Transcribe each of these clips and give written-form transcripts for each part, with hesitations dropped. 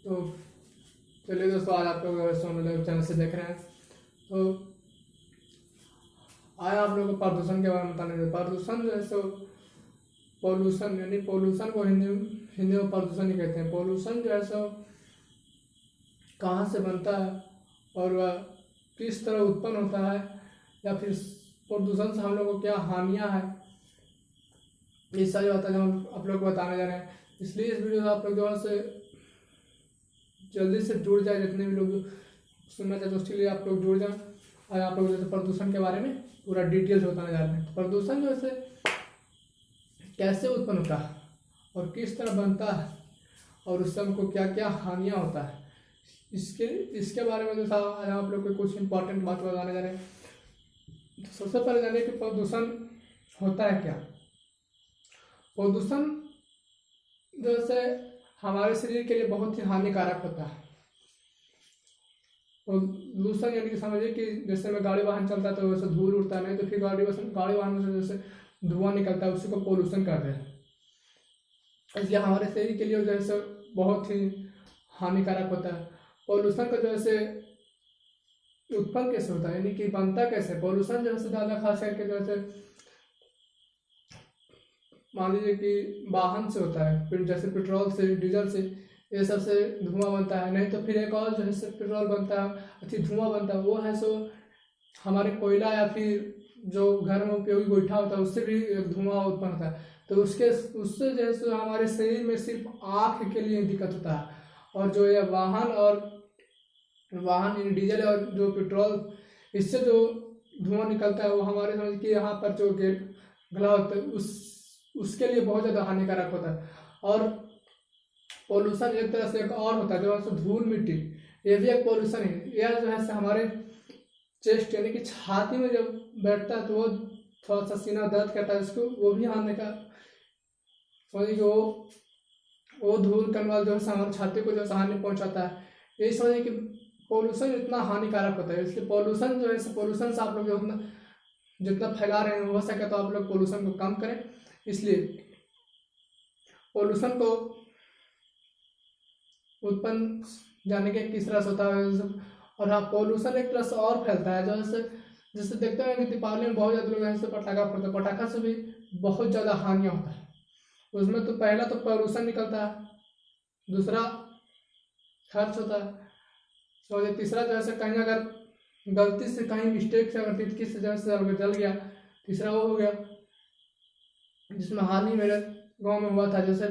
तो चलिए दोस्तों, आज आप लोग सोनू चैनल से देख रहे हैं। तो आज आप लोगों को प्रदूषण के बारे में बताने प्रदूषण जो है सो पोल्यूशन, यानी पोल्यूशन को हिंदी में प्रदूषण ही कहते हैं। पोल्यूशन जो है सो कहाँ से बनता है और वह किस तरह उत्पन्न होता है, या फिर प्रदूषण से हम लोग को क्या हानियाँ हैं, ये सारी बातें हम आप लोग को बताने जा रहे हैं। इसलिए इस वीडियो से आप लोग जो है से जल्दी से जुड़ जाए, जितने भी लोग सुनना चाहते हैं उसके लिए आप लोग जुड़ जाएं। और आप लोग जैसे प्रदूषण के बारे में पूरा डिटेल्स बताने जा रहे हैं। प्रदूषण जो है कैसे उत्पन्न होता है और किस तरह बनता है और उससे हमको क्या क्या हानियाँ होता है, इसके बारे में जो आज आप लोग को कुछ इंपॉर्टेंट बात बताने जा रहे हैं। तो सबसे पहले जानिए कि प्रदूषण होता है क्या। प्रदूषण जैसे हमारे शरीर के लिए बहुत ही हानिकारक होता है। प्रदूषण यानी कि समझिए कि जैसे में गाड़ी वाहन चलता है तो वैसे धूल उड़ता है, नहीं तो फिर गाड़ी वाहन से जैसे धुआं निकलता है, उसी को पोल्यूशन कहते हैं। इसलिए हमारे शरीर के लिए जैसे बहुत ही हानिकारक होता है। पोल्यूशन का जैसे उत्पन्न कैसे होता है, यानी कि बनता कैसे। पोल्यूशन जो है ज़्यादा खास करके जैसे मान लीजिए कि वाहन से होता है, फिर जैसे पेट्रोल से, डीजल से, ये सब से धुआं बनता है। नहीं तो फिर एक और जो है पेट्रोल बनता है, अच्छी धुआं बनता है, वो है सो हमारे कोयला या फिर जो घर में उपयोगी गोईठा होता है उससे भी धुआं उत्पन्न होता है। तो उससे जो है सो हमारे शरीर में सिर्फ आँख के लिए दिक्कत होता है। और जो ये वाहन डीजल और जो पेट्रोल, इससे जो धुआं निकलता है वो हमारे समझ कि यहाँ पर जो गला होता है उसके लिए बहुत ज़्यादा हानिकारक होता है। और पोल्यूशन एक तरह से एक और होता है जो है धूल मिट्टी, ये भी एक पोल्यूशन है। यह जो है हमारे चेस्ट यानी कि छाती में जब बैठता है तो वो थोड़ा सा सीना दर्द करता है, इसको वो भी हानिकारक समझिए कि वो धूल कणवाल जो है हमारे छाती को जो हानि पहुँचाता है। यही समझिए कि पोल्यूशन इतना हानिकारक होता है। इसलिए पोल्यूशन जो है पोल्यूशन से आप लोग जितना फैला रहे हैं हो सके तो आप लोग पोल्यूशन को कम करें। इसलिए पोल्यूशन को उत्पन्न जाने के किस तरह से होता है। और हाँ, पोल्यूशन एक तरह से और फैलता है जैसे देखते हैं कि दीपावली में बहुत ज़्यादा लोग ऐसे पटाखा फोड़ते हैं, पटाखा से भी बहुत ज़्यादा हानियाँ होता है। उसमें तो पहला तो पोल्यूशन निकलता है, दूसरा खर्च होता है, तो तीसरा जो है कहीं अगर गलती से कहीं मिस्टेक से अगर तितकी से जो है जल गया, तीसरा वो हो गया। जिसमें हाल ही मेरे गांव में हुआ था, जैसे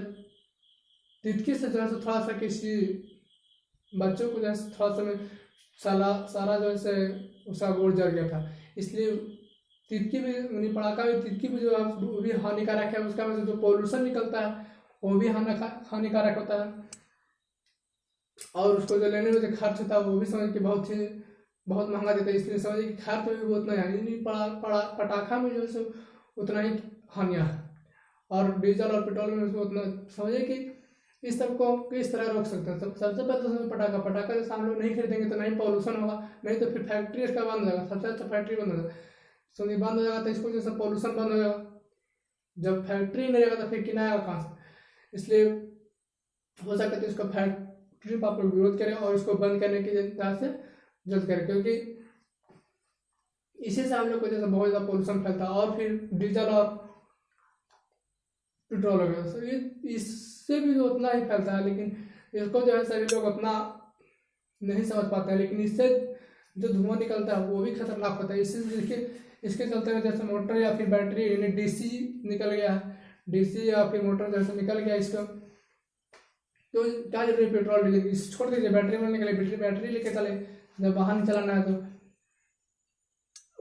तितकी से जो है थोड़ा सा किसी बच्चों को जैसे थोड़ा सा सारा जो है उसका गोड़ जल गया था। इसलिए तितकी भी पटाखा भी तितकी भी जो है वो भी हानिकारक है। उसका वजह जो पोल्यूशन निकलता है वो भी हानिकारक होता है। और उसको जो लेने में जो खर्च होता है वो भी समझ के बहुत महंगा देता है। इसलिए समझिए कि खर्च में भी उतना है, पटाखा में जो है उतना ही हानियाँ है। और डीजल और पेट्रोल में उसमें उतना समझिए कि इस सब को किस तरह रोक सकते हैं। सबसे पहले तो पटाखा जैसे हम लोग नहीं खरीदेंगे तो नहीं पोल्यूशन होगा, नहीं तो फिर फैक्ट्री इसका बंद हो जाएगा। सबसे अच्छा फैक्ट्री बंद हो जाएगा, समझिए बंद हो जाएगा तो इसको जैसे पोल्यूशन बंद हो जाएगा। जब फैक्ट्री नहीं रहेगा तो फिर किराया कहाँ से। इसलिए हो सकता है तो इसको फैक्ट्री पर आप लोग विरोध करें और इसको बंद करने की तरह से जल्द करें, क्योंकि इसी से हम लोग को जैसे बहुत ज़्यादा पोल्यूशन फैलता है। और फिर डीजल और पेट्रोल हो गया, तो ये इससे भी जो उतना ही फैलता है, लेकिन इसको जो है सभी लोग उतना नहीं समझ पाते हैं। लेकिन इससे जो धुआं निकलता है वो भी खतरनाक होता है। इसके चलते हुए जैसे मोटर या फिर बैटरी यानी डीसी निकल गया है, डीसी या फिर मोटर जैसे निकल गया, इसका तो क्या जरूरी पेट्रोल डीजल छोड़ दीजिए, बैटरी में निकले बैटरी लेके चले जब वाहन चलाना है तो।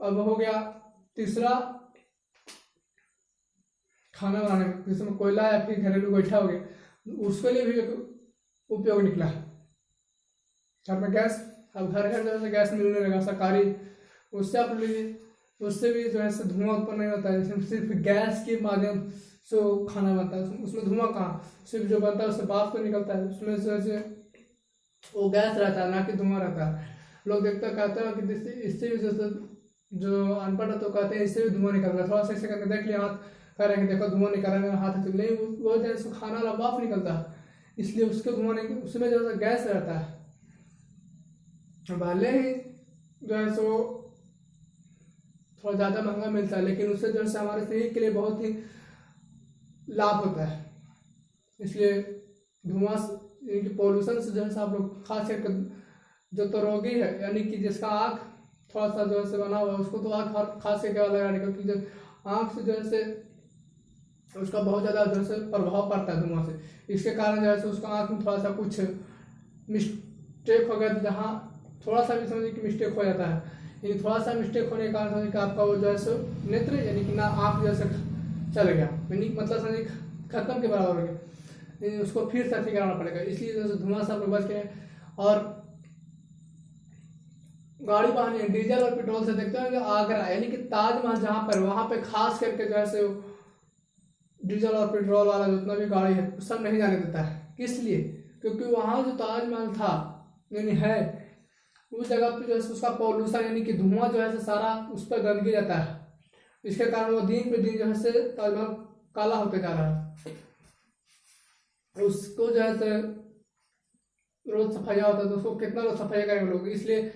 अब हो गया तीसरा खाना बनाने में, जिसमें कोयला या फिर घरेलू गोईठा हो गया, उसके लिए भी एक उपयोग निकला है। घर में गैस, अब घर जो है गैस मिलने लगा सरकारी, उससे आप लीजिए, उससे भी जो है धुआं उत्पन्न नहीं होता है। जिसमें सिर्फ गैस के माध्यम से खाना बनता है, उसमें धुआं कहाँ, सिर्फ जो बनता है उससे भाप तो निकलता है, उसमें से वो गैस रहता है ना कि धुआं रहता है। लोग कहते हैं कि इससे भी जैसे जो अनपढ़ है तो कहते हैं इससे भी धुआं निकल रहा है, थोड़ा सा ऐसे करके देख लिया हाथ करेंगे, देखो धुआं निकल रहा है, हाथ नहीं, वो जैसे खाना वाला भाप निकलता है, इसलिए उसके धुआं नहीं, उसमें जो है गैस रहता है। भले ही जो है सो थोड़ा ज़्यादा महंगा मिलता है, लेकिन उससे जो है हमारे शरीर के लिए बहुत ही लाभ होता है। इसलिए धुआं यानी कि पोल्यूशन से जो है आप लोग खास करके जो तो रोगी है, यानी कि जिसका आँख थोड़ा सा जो है बना हुआ है, उसको तो आँख खास करके लगाने, क्योंकि जो आँख से जो है उसका बहुत ज़्यादा जो है प्रभाव पड़ता है धुआं से। इसके कारण जो है उसका आँख में थोड़ा सा कुछ मिस्टेक हो गया, जहाँ थोड़ा सा भी समझिए कि मिस्टेक हो जाता है, यानी थोड़ा सा मिस्टेक होने के कारण समझिए कि आपका वो जो है नेत्र यानी कि ना आँख जैसे चल गया, यानी मतलब समझिए खत्म के बराबर हो गया, उसको फिर से ठीक कराना पड़ेगा। इसलिए जो धुआं से आप लोग बच के। और गाड़ी वाहन डीजल और पेट्रोल से देखते हैं आगरा यानी कि ताजमहल जहाँ पर, वहाँ पे खास करके जो है डीजल और पेट्रोल वाला जितना भी गाड़ी है सब नहीं जाने देता है। किस लिए? क्योंकि वहाँ जो ताजमहल था यानी है, उस जगह पे जो है उसका पॉल्यूशन यानी कि धुआं जो है सारा उस पर गंदगी जाता है। इसके कारण वो दिन पे दिन जो है ताजमहल काला होते जा रहा है। उसको जो है रोज सफाइया होता है, तो उसको कितना रोज सफाई करेंगे लोग। इसलिए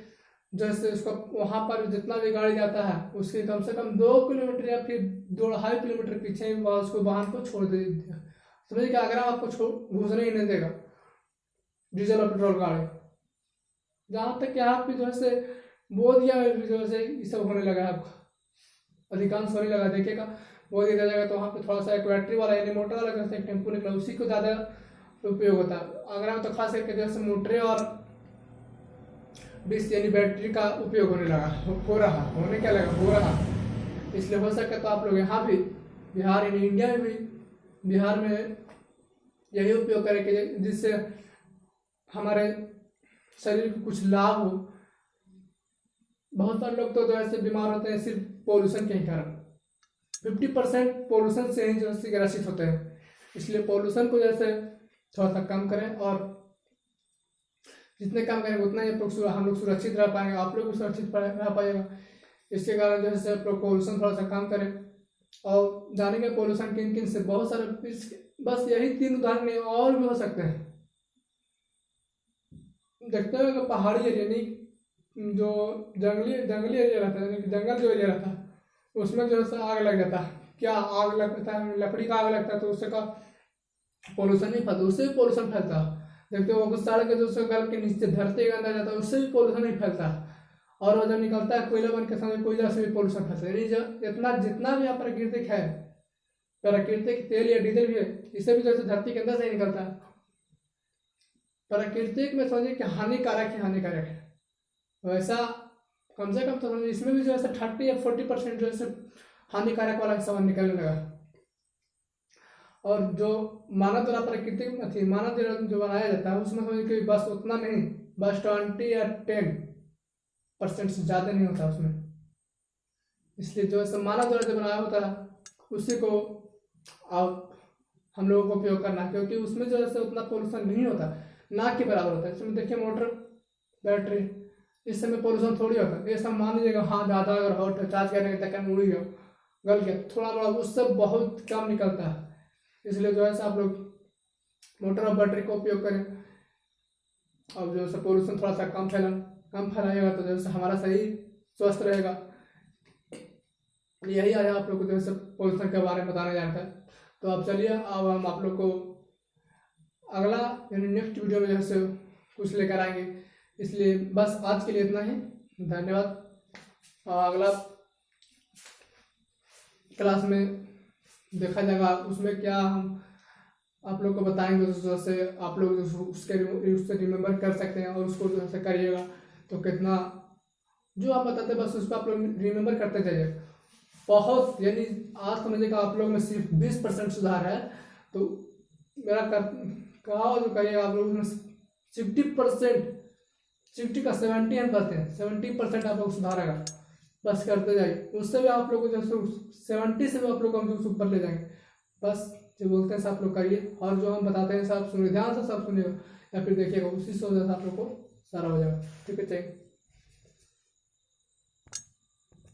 जैसे उसका वहाँ पर जितना भी गाड़ी जाता है उसके कम से कम 2 किलोमीटर या फिर 2.5 किलोमीटर पीछे उसको वाहन को छोड़ दे दिया। समझिए कि आगरा आपको घुसने ही नहीं देगा डीजल और पेट्रोल गाड़ी। जहाँ तक कि आप भी जो है बोधिया में जो है ये सब होने लगा है, आपको अधिकांश होने लगा। देखिएगा बोधिया जाएगा तो वहाँ पे थोड़ा सा एक बैटरी वाला यानी मोटर वाला जैसे एक टेम्पो निकला, उसी को ज़्यादा उपयोग होता है। आगरा में तो खास करके जैसे मोटरें और डिस यानी बैटरी का उपयोग होने लगा, हो रहा होने क्या लगा हो रहा। इसलिए हो सके तो आप लोग यहाँ भी बिहार यानी इंडिया में भी बिहार में यही उपयोग करें कि जिससे हमारे शरीर को कुछ लाभ हो। बहुत सारे लोग तो जो है बीमार होते हैं सिर्फ पोल्यूशन के ही कारण। 50% पोल्यूशन से ही जो है ग्रसित होते हैं। इसलिए पोल्यूशन को जैसे थोड़ा सा कम करें, और जितने कम करेंगे उतना ही हम लोग सुरक्षित रह पाएंगे, आप लोग भी सुरक्षित रह पाएगा। इसके कारण जो है आप लोग पोल्यूशन थोड़ा सा कम करें। और जानेंगे पोल्यूशन किन किन से, बहुत सारे, बस यही 3 उदाहरण नहीं और भी हो सकते हैं। देखते हैं कि पहाड़ी एरिया यानी जो जंगली एरिया रहता है, यानी कि जंगल जो एरिया रहता है उसमें जो है आग लग जाता है। क्या आग लगता है? लकड़ी का आग लगता है तो उससे का पोल्यूशन नहीं फैलता, उससे भी पोल्यूशन फैलता है। देखते हो वो सड़क के जो गल के नीचे धरती के अंदर जाता है उससे भी पोल्यूशन नहीं फैलता है। और वो जब निकलता है कोयला बन के सामने, कोयला से भी पोल्यूशन फैलता है। यानी जो इतना जितना भी प्राकृतिक है, प्राकृतिक तेल या डीजल भी है, इसे भी जैसे धरती के अंदर से निकलता है। प्राकृतिक में समझिए कि हानिकारक है, वैसा कम से कम तो समझिए इसमें भी जो है 30 या 40% जो है हानिकारक वाला हिस्सा निकलने लगा। और जो मानव द्वारा प्राकृतिक मानव द्वारा जो बनाया जाता है उसमें समझिए कि बस उतना नहीं, बस 20 या 10% से ज़्यादा नहीं होता उसमें। इसलिए जो है मानव द्वारा जो बनाया होता है उसी को आप हम लोगों को उपयोग करना है, क्योंकि उसमें जो है उतना पोल्यूशन नहीं होता, ना के बराबर होता है। इसमें देखिए मोटर बैटरी, इस समय पोल्यूशन थोड़ी होता है। ये सब मान लीजिएगा हाँ ज़्यादा अगर हॉट चार्ज करने के तक उड़ गया गल गया थोड़ा बड़ा, उससे बहुत कम निकलता है। इसलिए जो है आप लोग मोटर और बैटरी का उपयोग करें। अब जो है पोल्यूशन थोड़ा सा कम फैलाएगा तो जो है हमारा शरीर स्वस्थ रहेगा। यही आज आप लोग को जो है पोल्यूशन के बारे में बताना जानता है। तो अब चलिए अब हम आप लोग को अगला यानी नेक्स्ट वीडियो में जो है कुछ लेकर आएंगे। इसलिए बस आज के लिए इतना ही, धन्यवाद। और अगला क्लास में देखा जाएगा उसमें क्या हम आप लोग को बताएंगे, जैसे आप लोग उससे रिमेम्बर कर सकते हैं और उसको जो है करिएगा तो कितना जो आप बताते हैं बस उसको आप लोग रिमेम्बर करते जाइए। बहुत यानी आज समझिएगा आप लोग में सिर्फ 20% सुधार है, तो मेरा कहा जो करिएगा आप लोग में 60% 60 का 70 हम करते हैं, 70% आप लोग सुधारेगा। बस करते जाइए, उससे भी आप लोग को जो 70 से भी आप लोग हम जो ऊपर ले जाएंगे। बस जो बोलते हैं सब आप लोग करिए, और जो हम बताते हैं सब सुनिए, ध्यान से सब सुनिएगा या फिर देखिएगा, उसी से आप लोग को सारा हो जाएगा। ठीक है, चाहिए।